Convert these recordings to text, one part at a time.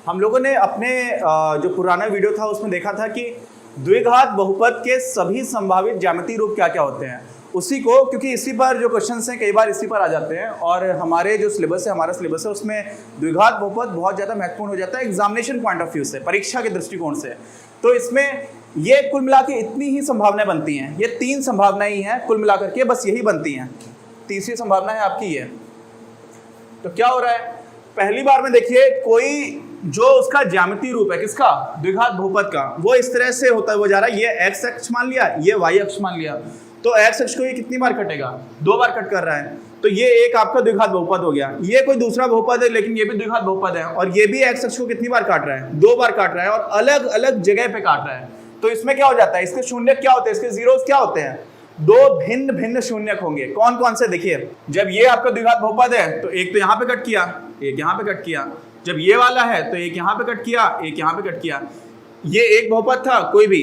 हम लोगों ने अपने जो पुराना वीडियो था उसमें देखा था कि द्विघात बहुपद के सभी संभावित ज्यामितीय रूप क्या क्या होते हैं। उसी को, क्योंकि इसी पर जो क्वेश्चंस हैं कई बार इसी पर आ जाते हैं और हमारे जो सिलेबस है, हमारा सिलेबस है, उसमें द्विघात बहुपद बहुत ज़्यादा महत्वपूर्ण हो जाता है एग्जामिनेशन पॉइंट ऑफ व्यू से, परीक्षा के दृष्टिकोण से। तो इसमें ये कुल मिला के इतनी ही संभावनाएं बनती हैं, ये 3 संभावनाएं ही हैं कुल मिलाकर के, बस यही बनती हैं। तीसरी संभावना है आपकी ये। तो क्या हो रहा है, पहली बार में देखिए कोई जो उसका ज्यामितीय रूप है किसका, द्विघात बहुपद का, वो इस तरह से होता है, वो जा रहा है, ये x अक्ष मान लिया, ये y अक्ष मान लिया, तो x अक्ष को ये कितनी बार कटेगा, 2 बार कट कर रहा है, तो ये एक आपका द्विघात बहुपद हो गया। ये कोई दूसरा बहुपद है लेकिन ये भी द्विघात बहुपद है, और ये भी x अक्ष को कितनी बार काट रहा है, 2 बार काट रहा है, और अलग अलग जगह पे काट रहा है। तो इसमें क्या हो जाता है, इसके शून्यक क्या होते हैं, इसके जीरोस क्या होते हैं, 2 भिन्न भिन्न शून्यक होंगे। कौन कौन से, देखिए जब ये आपका द्विघात बहुपद है तो एक तो यहाँ पे कट किया, एक यहाँ पे कट किया, जब ये वाला है तो एक यहाँ पे कट किया, एक यहाँ पे कट किया। ये एक बहुपद था कोई भी,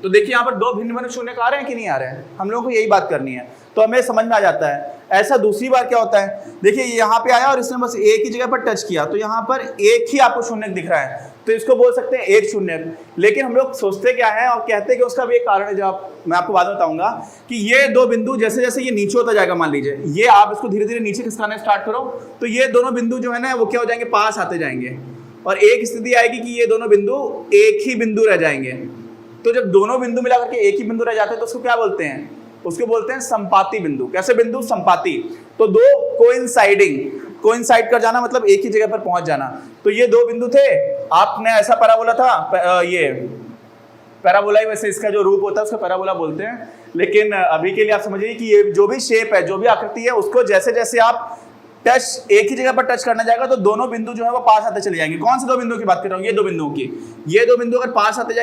तो देखिए यहाँ पर 2 भिन्न भिन्न शून्यक आ रहे हैं कि नहीं आ रहे हैं, हम लोगों को यही बात करनी है, तो हमें समझ में आ जाता है। ऐसा दूसरी बार क्या होता है, देखिए यहाँ पे आया और इसने बस एक ही जगह पर टच किया, तो यहाँ पर एक ही आपको शून्यक दिख रहा है, तो इसको बोल सकते हैं एक शून्यक। लेकिन हम लोग सोचते क्या है और कहते हैं कि उसका भी एक कारण है, जो मैं आपको बाद में बताऊंगा, कि ये 2 बिंदु जैसे जैसे ये नीचे होता जाएगा, मान लीजिए ये आप इसको धीरे धीरे नीचे खिसकाना स्टार्ट करो, तो ये दोनों बिंदु जो है ना वो क्या हो जाएंगे, पास आते जाएंगे, और एक स्थिति आएगी कि ये दोनों बिंदु एक ही बिंदु रह जाएंगे। तो जब दोनों बिंदु मिला करके एक ही बिंदु रह जाते हैं तो उसको क्या बोलते हैं, उसको बोलते हैं संपाती बिंदु। कैसे बिंदु, संपाती। तो 2 कोइंसाइड कर जाना मतलब एक ही जगह पर पहुंच जाना। तो ये 2 बिंदु थे, आपने ऐसा पैराबोला था, ये पैराबोला ही वैसे इसका जो रूप होता है उसको पैराबोला बोलते हैं, लेकिन अभी के लिए आप समझिए कि ये जो भी शेप है, जो भी आकृति है, उसको जैसे जैसे आप टच एक ही जगह पर टच करना जाएगा तो दोनों बिंदु जो है वो पास आते चले जाएंगे। कौन से 2 बिंदु की बात कर रहा हूँ, ये 2 बिंदुओं की। ये 2 बिंदु अगर पास आते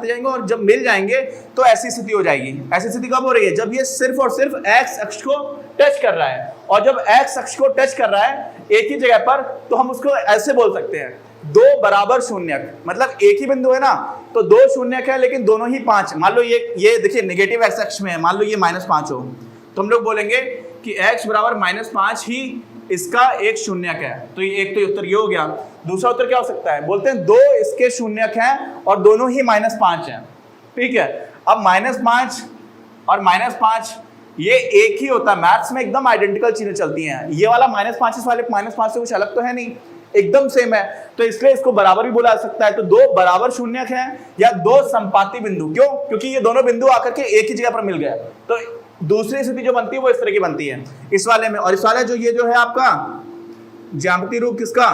जाएंगे और जब मिल जाएंगे तो ऐसी स्थिति हो जाएगी। ऐसी स्थिति कब हो रही है, जब ये सिर्फ और सिर्फ x अक्ष को टच कर रहा है, और जब x अक्ष को टच कर रहा है एक ही जगह पर, तो हम उसको ऐसे बोल सकते हैं 2 बराबर शून्यक। मतलब एक ही बिंदु है ना, तो 2 शून्यक है लेकिन दोनों ही 5। मान लो ये देखिए नेगेटिव x अक्ष में है, मान लो ये -5 हो, तो हम लोग बोलेंगे कि x बराबर -5 ही इसका एक शून्यक है। तो ये एक तो उत्तर ये हो गया। दूसरा उत्तर क्या हो सकता है, बोलते हैं 2 इसके शून्यक हैं और दोनों ही -5 हैं। ठीक है, अब -5 और -5 ये एक ही होता है, मैथ्स में एकदम आइडेंटिकल चीजें चलती हैं। ये वाला -5 इस वाले -5 से कुछ अलग तो है नहीं, एकदम सेम है, तो इसलिए इसको बराबर भी बोला जा सकता है। तो 2 बराबर शून्यक हैं या 2 संपाती बिंदु। क्यों, क्योंकि ये दोनों बिंदु आकर के एक ही जगह पर मिल गए। तो दूसरी स्थिति जो बनती है वो इस तरह की बनती है इस वाले में। और इस वाले जो ये जो है आपका ज्यामितीय रूप किसका,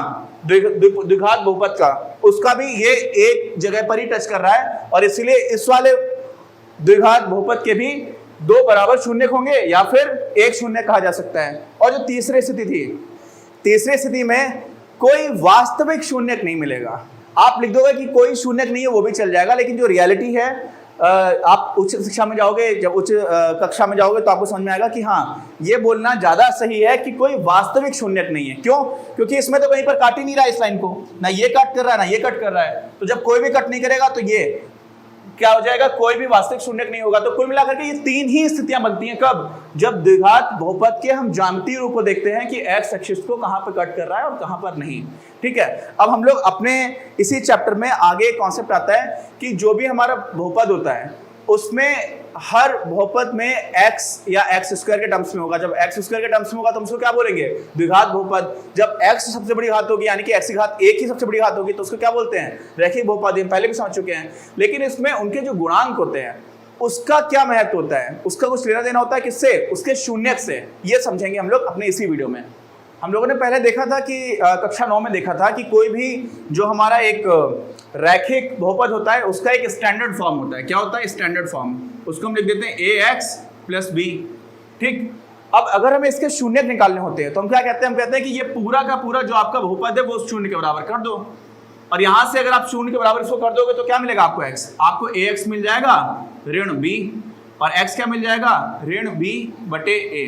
द्विघात बहुपद का, उसका भी ये एक जगह पर ही टच कर रहा है, और इसीलिए इस वाले द्विघात बहुपद के भी 2 बराबर शून्यक होंगे या फिर एक शून्यक कहा जा सकता है। और जो तीसरी स्थिति थी, तीसरी स्थिति में कोई वास्तविक शून्यक नहीं मिलेगा। आप लिख दोगे कि कोई शून्यक नहीं है वो भी चल जाएगा, लेकिन जो रियलिटी है, आप उच्च शिक्षा में जाओगे, जब उच्च कक्षा में जाओगे तो आपको समझ में आएगा कि हाँ ये बोलना ज्यादा सही है कि कोई वास्तविक शून्यक नहीं है। क्यों, क्योंकि इसमें तो कहीं पर काट ही नहीं रहा है इस लाइन को, ना ये कट कर रहा है ना ये कट कर रहा है। तो जब कोई भी कट नहीं करेगा तो ये क्या हो जाएगा, कोई भी वास्तविक शून्यक नहीं होगा। तो कुल मिलाकर के ये 3 ही स्थितियां बनती हैं। कब, जब द्विघात बहुपद के हम ज्यामितीय रूप को देखते हैं कि x एक्सिस को कहां पर कट कर रहा है और कहां पर नहीं। ठीक है, अब हम लोग अपने इसी चैप्टर में आगे कॉन्सेप्ट आता है कि जो भी हमारा बहुपद होता है उसमें हर बहुपद में x या x² के टर्म्स में होगा। जब x² के टर्म्स में होगा तो हम उसको क्या बोलेंगे, द्विघात बहुपद। जब x सबसे बड़ी घात होगी यानी कि x की घात 1 ही सबसे बड़ी घात होगी तो उसको क्या बोलते हैं, रैखिक बहुपद। हम पहले भी समझ चुके हैं। लेकिन इसमें उनके जो गुणांक होते हैं उसका क्या महत्व होता है, उसका कुछ लेना देना होता है किससे, उसके शून्यक से। ये समझेंगे हम लोग अपने इसी वीडियो में। हम लोगों ने पहले देखा था कि कक्षा 9 में देखा था कि कोई भी जो हमारा एक रैखिक बहुपद होता है उसका एक स्टैंडर्ड फॉर्म होता है। क्या होता है, स्टैंडर्ड फॉर्म। उसको हम लिख देते हैं ax + b। ठीक, अब अगर हमें इसके शून्यक निकालने होते हैं तो हम क्या कहते हैं, हम कहते हैं कि ये पूरा का पूरा जो आपका बहुपद है वो शून्य के बराबर कर दो, और यहां से अगर आप शून्य के बराबर इसको कर दोगे तो क्या मिलेगा आपको, x। आपको ax मिल जाएगा ऋण b, और x क्या मिल जाएगा, ऋण b/a।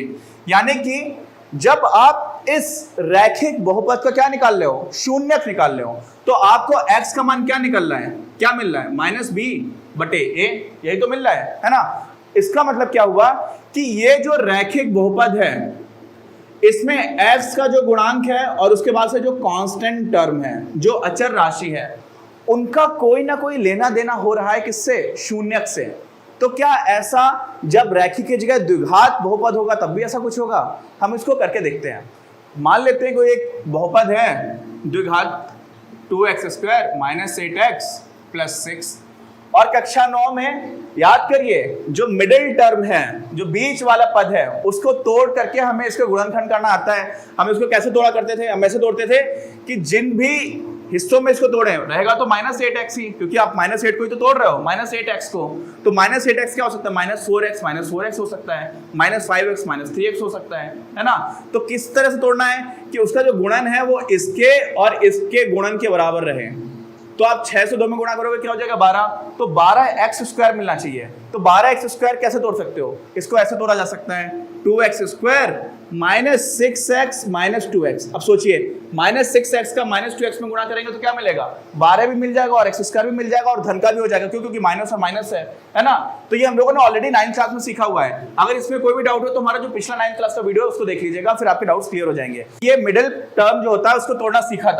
यानी कि जब आप इस रैखिक बहुपद का क्या निकाल रहे हो, शून्यक निकाल रहे हो, तो आपको x का मान क्या निकल रहा है, क्या मिल रहा है, -b/a। यही तो मिल रहा है ना। इसका मतलब क्या हुआ कि ये जो रैखिक बहुपद है इसमें x का जो गुणांक है और उसके बाद से जो कांस्टेंट टर्म है, जो अचर राशि है, उनका कोई ना कोई लेना देना हो रहा है किससे? शून्यक से। तो क्या ऐसा जब रैखिक की जगह द्विघात बहुपद होगा तब भी ऐसा कुछ होगा? हम इसको करके देखते हैं। मान लेते हैं कोई एक बहुपद है द्विघात 2x² - 8x + 6, और कक्षा 9 में याद करिए जो मिडिल टर्म है, जो बीच वाला पद है, उसको तोड़ करके हमें इसका गुणनखंड करना आता है। हम इसको कैसे तोड़ा करते थे? हम ऐसे तोड़ते थे कि जिन भी हिस्सों में इसको तोड़े रहेगा तो -8x ही, क्योंकि आप -8 को ही तो तोड़ रहे हो, -8x को। तो -8x क्या हो सकता है? -4x हो सकता है, -5x -3x हो सकता है ना? तो किस तरह से तोड़ना है कि उसका जो गुणन है वो इसके और इसके गुणन के बराबर रहे। तो आप 6 से 2 में गुणा करोगे क्या हो जाएगा? 12। तो 12x² मिलना चाहिए। तो 12x² कैसे तोड़ सकते हो? इसको ऐसे तोड़ा जा सकता है 2x² - 6x - 2x। अब सोचिए -6x का -2x में गुणा करेंगे तो क्या मिलेगा? 12 भी मिल जाएगा और x² भी मिल जाएगा और धन का भी हो जाएगा, क्यों? क्योंकि माइनस और माइनस है ना? तो ये हम लोगों ने ऑलरेडी 9th क्लास में सीखा हुआ है। अगर इसमें कोई भी डाउट हो तो हमारा जो पिछला 9th क्लास का वीडियो है उसको देख लीजिएगा, फिर आपके डाउट्स क्लियर हो जाएंगे। ये मिडिल टर्म जो होता है उसको तोड़ना सीखा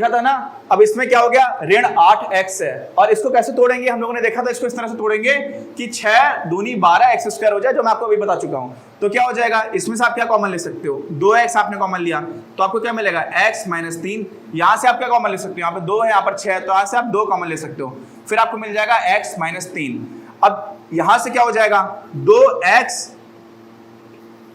था ना? अब इसमें क्या हो गया? ऋण 8x है, और इसको कैसे तोड़ेंगे? हम लोगों ने देखा था इसको इस तरह से तोड़ेंगे कि 6 दूनी 12x² हो जाए, जो मैं आपको अभी बता चुका हूं। तो क्या हो जाएगा? इसमें से आप क्या कॉमन ले सकते हो? 2x आपने कॉमन लिया तो आपको क्या मिलेगा? x - 3। यहां से आप क्या कॉमन ले सकते हो? यहाँ पे 2 है, यहाँ पर 6 है, तो यहां से आप 2 कॉमन ले सकते हो, फिर आपको मिल जाएगा x - 3। अब यहां से क्या हो जाएगा? 2x,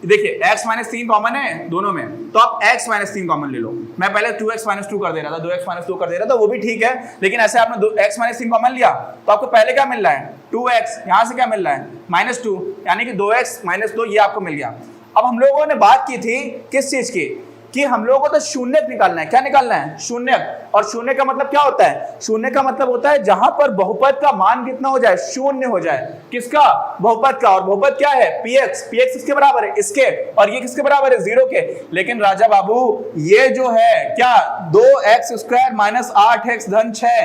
देखिए x - 3 कॉमन है दोनों में, तो आप x - 3 कॉमन ले लो। मैं पहले 2x - 2 कर दे रहा था, 2x - 2 कर दे रहा था, वो भी ठीक है, लेकिन ऐसे आपने x - 3 कॉमन लिया तो आपको पहले क्या मिल रहा है? 2x। यहां से क्या मिल रहा है? -2, यानी कि 2x - 2 ये आपको मिल गया। अब हम लोगों ने बात की थी किस चीज की? कि हम लोगों को तो शून्यक निकालना है। क्या निकालना है? शून्यक। और शून्य का मतलब क्या होता है? शून्य का मतलब होता है जहां पर बहुपद का मान कितना हो जाए? शून्य हो जाए। किसका? बहुपद का। और बहुपद क्या है? px। px किसके बराबर है? इसके। और ये किसके बराबर है? 0 के। लेकिन राजा बाबू ये जो है क्या 2x² - 8x धन 6,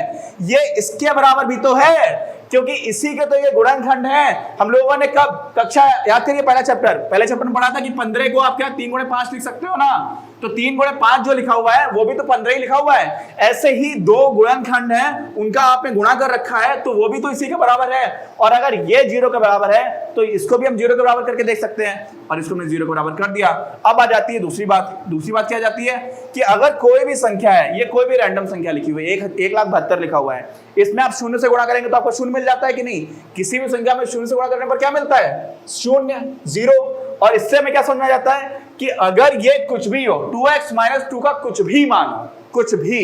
ये इसके बराबर भी तो है, क्योंकि इसी के तो ये गुणनखंड है। हम लोगों ने कब कक्षा याद करिए पहले चैप्टर में पढ़ा था कि 15 को आप क्या 3 × 5 लिख सकते हो ना? तो 3 × 5 जो लिखा हुआ है वो भी तो 15 ही लिखा हुआ है। ऐसे ही 2 गुणनखंड हैं, उनका आपने गुणा कर रखा है, तो वो भी तो इसी के बराबर है। और अगर ये 0 के बराबर है तो इसको भी हम 0 के बराबर करके देख सकते हैं, और इसको हमने 0 के बराबर कर दिया। अब आ जाती है दूसरी बात। दूसरी बात क्या आ जाती है कि अगर कोई भी संख्या है, ये कोई भी रैंडम संख्या लिखी हुई है, 1,72,000 लिखा हुआ है, इसमें आप 0 से गुणा करेंगे तो आपको 0 मिल जाता है कि नहीं? किसी भी संख्या में 0 से गुणा करने पर क्या मिलता है? 0, 0। और इससे हमें क्या समझ में आ जाता है कि अगर ये कुछ भी हो, 2x - 2 का कुछ भी मान हो, कुछ भी,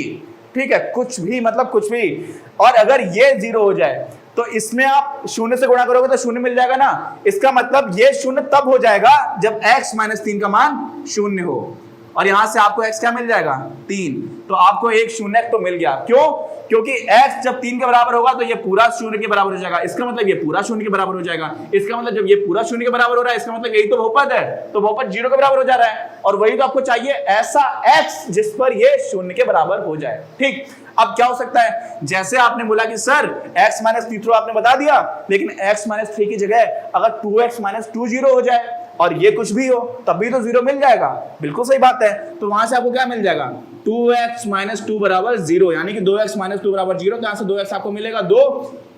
ठीक है, कुछ भी मतलब कुछ भी, और अगर ये 0 हो जाए तो इसमें आप 0 से गुणा करोगे तो 0 मिल जाएगा ना? इसका मतलब ये 0 तब हो जाएगा जब x - 3 का मान 0 हो, और यहां से आपको x क्या मिल जाएगा? 3। तो आपको एक शून्यक तो मिल गया। क्यों? क्योंकि x जब 3 के बराबर होगा तो ये पूरा 0 के बराबर हो जाएगा। इसका मतलब ये पूरा 0 के बराबर हो जाएगा। इसका मतलब जब ये पूरा 0 के बराबर हो रहा है, इसका मतलब यही तो बहुपद है, तो बहुपद 0 के बराबर हो जा रहा है। और वही तो आपको चाहिए, ऐसा x जिस पर ये 0 के बराबर हो जाए। ठीक, अब क्या हो सकता है? जैसे आपने बोला कि सर x - 3 आपने बता दिया, लेकिन x - 3 की जगह अगर 2x - 2 0 हो जाए और ये कुछ भी हो तब भी तो 0 मिल जाएगा। बिल्कुल सही बात है। तो वहां से आपको क्या मिल जाएगा? 2x - 2 बराबर 0, यानी कि 2x - 2 बराबर 0। तो यहां से 2x आपको मिलेगा 2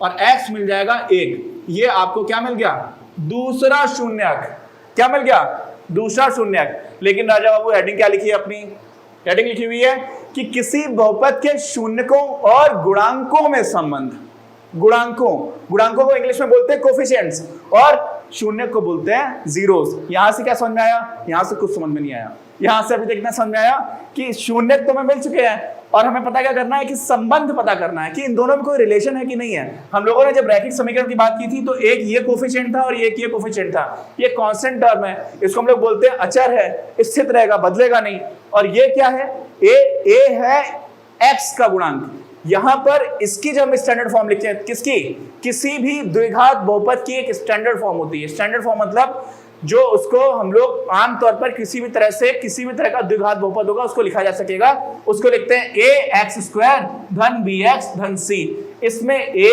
और x मिल जाएगा 1। ये आपको क्या मिल गया? दूसरा शून्यक। क्या मिल गया? दूसरा शून्यक। लेकिन राजा बाबू हेडिंग क्या लिखी है अपनी? हेडिंग लिखी हुई है कि किसी बहुपद के शून्यकों और गुणांकों में संबंध। गुणांकों को इंग्लिश में बोलते हैं कोफिशिएंट्स, और शून्य को बोलते हैं जीरोस। यहां से क्या समझ में आया? यहां से कुछ समझ में नहीं आया। यहां से अभी तक इतना समझ में आया कि शून्य तो हमें मिल चुके हैं, और हमें पता क्या करना है कि संबंध पता करना है कि इन दोनों में कोई रिलेशन है कि नहीं है। हम लोगों ने जब रैखिक समीकरण की बात की थी तो एक ये कोफिशिएंट था और एक ये कोफिशिएंट था। ये कांस्टेंट टर्म है, इसको हम लोग बोलते हैं अचर है, स्थिर रहेगा, बदलेगा नहीं। और ये क्या है? ए है एक्स का गुणांक। यहां पर इसकी जब हम स्टैंडर्ड फॉर्म लिखते हैं, किसकी? किसी भी द्विघात बहुपद की एक स्टैंडर्ड फॉर्म होती है। स्टैंडर्ड फॉर्म मतलब जो उसको हम लोग आमतौर पर किसी भी तरह से किसी भी तरह का द्विघात बहुपद होगा उसको लिखा जा सकेगा, उसको लिखते हैं ax² धन bx धन c। इसमें a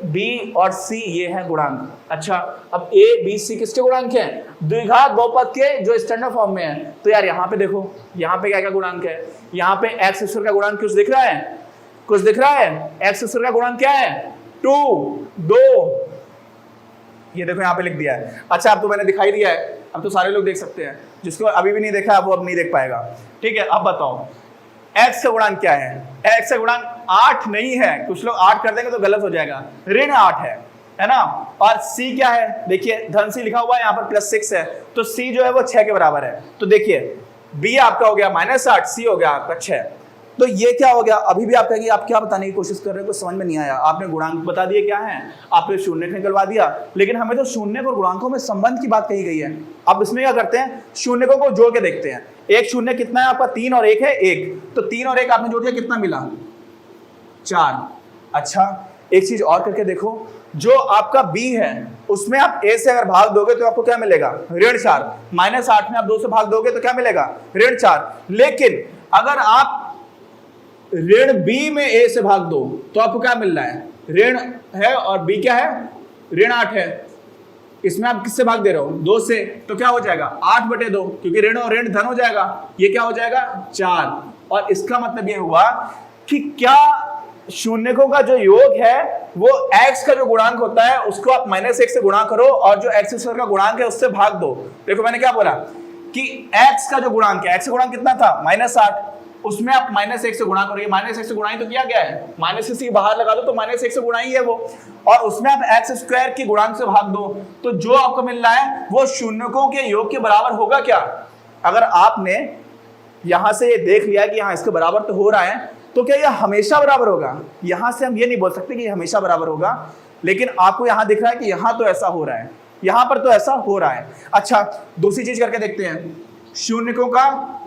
बी और सी ये है गुणांक। अच्छा, अब ए बी सी किसके गुणांक हैं? द्विघात बहुपद के जो स्टैंडर्ड फॉर्म में है। तो यार यहाँ पे देखो, यहाँ पे क्या क्या गुणांक है? यहाँ पे एक्स स्क्वायर का गुणांक कुछ दिख रहा है? कुछ दिख रहा है? एक्स स्क्वायर का गुणांक क्या है? 2, 2। ये देखो यहाँ पे लिख दिया है। अच्छा, अब तो मैंने दिखाई दिया है, अब तो सारे लोग देख सकते हैं। जिसको अभी भी नहीं देखा वो अब नहीं देख पाएगा। ठीक है, अब बताओ x का गुणांक क्या है? x का गुणांक 8 नहीं है। कुछ लोग 8 कर देंगे तो गलत हो जाएगा, ऋण 8 है ना। और c क्या है? देखिए धन c लिखा हुआ है, यहाँ पर +6 है, तो c जो है वो 6 के बराबर है। तो देखिए b आपका हो गया -8, c हो गया आपका 6। तो ये क्या हो गया? अभी भी आप कहेंगे आप क्या बताने की कोशिश कर रहे हो, कुछ समझ में नहीं आया। आपने गुणांक बता दिए क्या है, आपने शून्य निकलवा दिया, लेकिन हमें तो शून्य और गुणांकों में संबंध की बात कही गई है। अब इसमें क्या करते हैं, शून्यकों को जोड़ के देखते हैं। एक शून्य कितना है आपका? 3 और 1 है 1, तो 3 और 1 आपने जोड़ दिया, कितना मिला? 4। अच्छा, एक चीज और करके देखो, जो आपका b है उसमें आप a से अगर भाग दोगे तो आपको क्या मिलेगा? ऋण 4। -8 में आप 2 से भाग दोगे तो क्या मिलेगा? ऋण 4। लेकिन अगर आप ऋण b में a से भाग दो तो आपको क्या मिल रहा है? ऋण है और b क्या है? ऋण 8 है। इसमें आप किससे भाग दे रहे हो? 2 से, तो क्या हो जाएगा? 8/2, क्योंकि ऋण और ऋण धन हो जाएगा। ये क्या हो जाएगा? 4। और इसका मतलब ये हुआ कि क्या शून्यकों का जो योग है वो x का जो गुणांक होता है उसको आप -1 से गुणा करो और जो x स्क्वायर का गुणांक है उससे भाग दो। देखो मैंने क्या बोला कि x का जो गुणांक है, x का गुणांक कितना था? -8, उसमें आप -1 से गुणा करो। ये -1 से गुणा ही तो किया गया है, -1 बाहर लगा दो तो -1 से गुणा ही है वो, और उसमें आप x स्क्वायर के गुणांक से भाग दो, तो जो आपको मिल रहा है वो शून्यकों के योग के बराबर होगा क्या? अगर आपने यहां से ये देख लिया कि हाँ इसके बराबर तो हो रहा है, तो क्या यह हमेशा बराबर होगा? यहां से हम ये नहीं बोल सकते कि हमेशा बराबर होगा, लेकिन आपको यहां दिख रहा है कि यहां तो ऐसा हो रहा है, यहां पर तो ऐसा हो रहा है। अच्छा, दूसरी चीज करके देखते हैं, शून्यकों का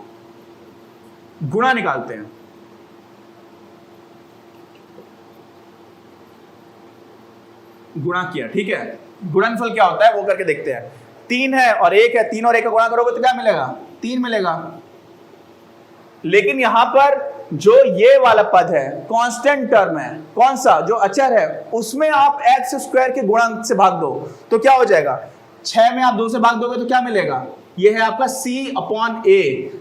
गुणा निकालते हैं। गुणा किया, ठीक है, गुणनफल क्या होता है वो करके देखते हैं। 3 है और 1 है, 3 और 1 का गुणा करोगे तो क्या मिलेगा? 3 मिलेगा। लेकिन यहां पर जो ये वाला पद है कांस्टेंट टर्म है, कौन सा? जो अचर है, उसमें आप एक्स स्क्वायर के गुणांक से भाग दो तो क्या हो जाएगा? 6 में आप 2 से भाग दोगे तो क्या मिलेगा? ये है आपका c/a,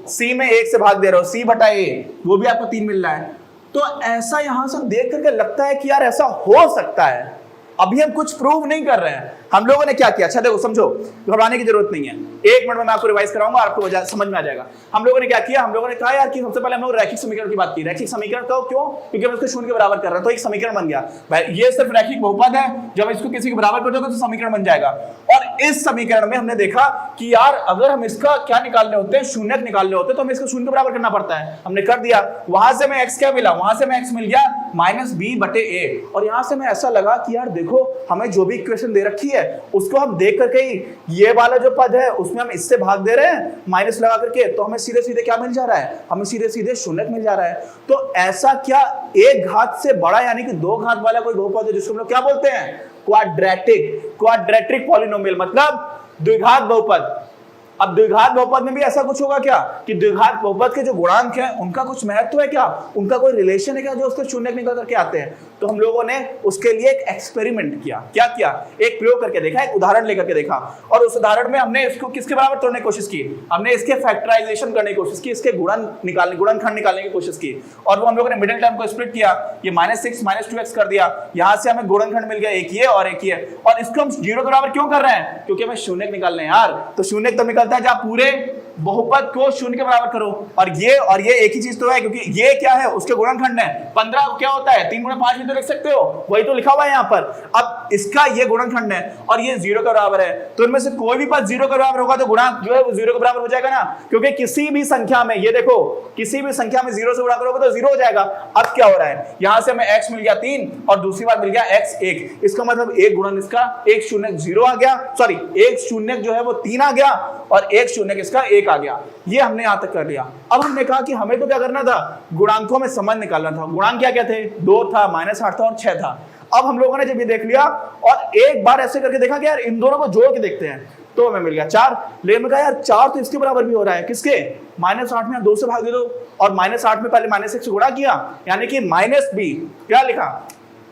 c में 1 से भाग दे रहे हो, c/a, वो भी आपको 3 मिल रहा है। तो ऐसा यहां से देख करके लगता है कि यार ऐसा हो सकता है। अभी हम कुछ प्रूव नहीं कर रहे हैं। हम लोगों ने क्या किया? अच्छा देखो, समझो, घबराने की जरूरत नहीं है, 1 मिनट में मैं आपको रिवाइज कराऊंगा, आपको समझ में आ जाएगा। हम लोगों ने क्या किया? हम लोगों ने कहा यार कि सबसे पहले हम लोग रैखिक समीकरण की बात की। रैखिक समीकरण तो क्यों? क्योंकि हम इसको शून्य के बराबर कर रहे हैं, तो एक समीकरण बन गया। भाई ये सिर्फ रैखिक बहुपद है, जब इसको किसी के बराबर कर दोगे तो समीकरण बन जाएगा। और इस समीकरण में हमने देखा कि यार अगर हम इसका क्या निकालने होते हैं, शून्यक निकालने होते हैं, तो हमें इसको शून्य के बराबर करना पड़ता है। हमने कर दिया, वहां से हमें x क्या मिला? वहां से हमें x मिल गया -b/a। और यहां से हमें ऐसा लगा कि यार देखो, हमें जो भी इक्वेशन दे रखी है उसको हम देख करके ही, ये वाला जो पद है उसमें हम इससे भाग दे रहे हैं माइनस लगा करके, तो हमें सीधे सीधे क्या मिल जा रहा है? हमें सीधे सीधे शून्यक मिल जा रहा है। तो ऐसा क्या एक घात से बड़ा यानी कि 2 घात वाला कोई बहुपद है जिसको हम लोग क्या बोलते हैं? क्वाड्रेटिक पॉलिनोमियल, मतलब द्विघात बहुपद। अब द्विघात बहुपद में भी ऐसा कुछ होगा क्या कि द्विघात बहुपद के जो गुणांक हैं उनका कुछ महत्व है क्या? उनका कोई रिलेशन है क्या जो उसके शून्य निकल करके आते हैं? तो हम लोगों ने उसके लिए एक एक्सपेरिमेंट किया। क्या किया? एक प्रयोग करके देखा, एक उदाहरण लेकर के देखा, और उस उदाहरण में हमने इसको किसके बराबर तोड़ने की कोशिश की? हमने इसके फैक्टराइजेशन करने की कोशिश की, इसके गुणनखंड निकालने की कोशिश की, और वो हम लोगों ने मिडिल टर्म को स्प्लिट किया, ये -6 -2x कर दिया। यहां से हमें गुणनखंड मिल गया, एक ये और एक ये। और इसको हम 0 के बराबर क्यों कर रहे हैं? क्योंकि हमें शून्य निकालने हैं यार। तो शून्य तब निकलता है जब पूरे बहुपद को शून्य के बराबर करो, और ये एक ही चीज तो है, क्योंकि ये क्या है? उसके गुणनखंड है। 15 क्या होता है? 3 × 5 भी तो लिख सकते हो, वही तो लिखा हुआ है यहाँ पर। अब इसका ये गुणनखंड है और ये 0 के बराबर है, तो इनमें से कोई भी पद 0 के बराबर होगा तो गुणांक जो है वो 0 के बराबर हो जाएगा ना, क्योंकि किसी भी संख्या में, ये देखो, किसी भी संख्या में 0 से गुणा करोगे तो 0 हो जाएगा। अब क्या हो रहा है? यहां से हमें x मिल गया 3 और दूसरी बार मिल गया x 1। इसका मतलब एक गुणन इसका, एक शून्य 0 आ गया, सॉरी एक शून्य जो है वो 3 आ गया और एक शून्य इसका 1 आ गया। ये हमने यहां तक कर लिया। अब हमने कहा कि हमें तो क्या करना था? गुणांकों में संबंध निकालना था। गुणांक क्या क्या थे? 2 था, -8 था और 6 था। अब हम लोगों ने जब ये देख लिया और एक बार ऐसे करके देखा कि यार इन दोनों को जोड़ के देखते हैं, तो हमें मिल गया 4। लेकिन मैं कहा यार 4 तो इसके बराबर भी हो रहा है, किसके? -8 में आप 2 से भाग दे दो, और -8 में पहले -1 से गुणा किया, यानी कि -b क्या लिखा?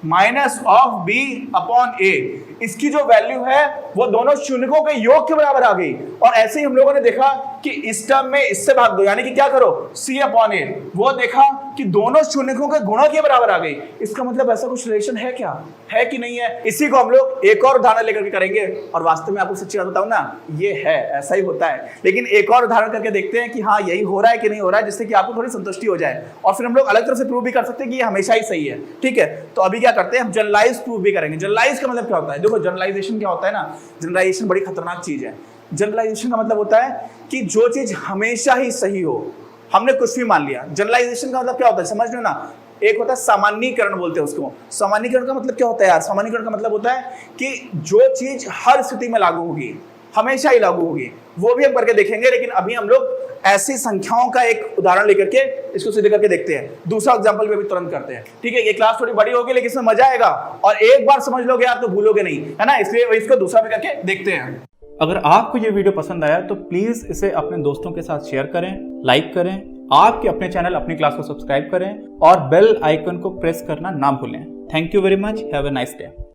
माइनस ऑफ बी अपॉन ए, इसकी जो वैल्यू है वो दोनों शून्यकों के योग के बराबर आ गई। और ऐसे ही हम लोगों ने देखा कि इस टर्म में इससे भाग दो, यानी कि क्या करो, सी अपॉन ए, वो देखा कि दोनों शून्यकों के गुणा के बराबर आ गई। इसका मतलब ऐसा कुछ रिलेशन है क्या, है कि नहीं है? इसी को हम लोग एक और उदाहरण लेकर के करेंगे और वास्तव में आपको सच्ची बात बताऊं ना, ये है, ऐसा ही होता है। लेकिन एक और उदाहरण करके देखते हैं कि हाँ यही हो रहा है कि नहीं हो रहा है, जिससे कि आपको थोड़ी संतुष्टि हो जाए और फिर हम लोग अलग तरह से प्रूव भी कर सकते हैं कि ये हमेशा ही सही है। ठीक है, तो अभी क्या करते हैं, हम जनरलाइज प्रूफ भी करेंगे। जनरलाइज का मतलब क्या होता है? देखो जनरलाइजेशन क्या होता है ना, जनरलाइजेशन बड़ी खतरनाक चीज है। जनरलाइजेशन का मतलब होता है कि जो चीज हमेशा ही सही हो, हमने कुछ भी मान लिया। जनरलाइजेशन का मतलब क्या होता है, समझ लो ना, एक होता है सामान्यीकरण, बोलते हैं उसको। सामान्यीकरण का मतलब क्या होता है यार? सामान्यीकरण का मतलब होता है कि जो चीज हर स्थिति में लागू होगी, हमेशा ही लागू होगी, वो भी हम करके देखेंगे। लेकिन अभी हम लोग ऐसी संख्याओं का एक उदाहरण लेकर के इसको सीधे करके देखते हैं। दूसरा एग्जांपल भी अभी तुरंत करते हैं। ठीक है, ये क्लास थोड़ी बड़ी होगी लेकिन इसमें मजा आएगा और एक बार समझ लोगे आप तो भूलोगे नहीं, है ना? इसलिए इसको दूसरा भी करके देखते हैं। अगर आपको ये वीडियो पसंद आया तो प्लीज इसे अपने दोस्तों के साथ शेयर करें, लाइक करें, आपके अपने चैनल अपनी क्लास को सब्सक्राइब करें और बेल आइकन को प्रेस करना ना भूलें। Thank you very much, have a nice day.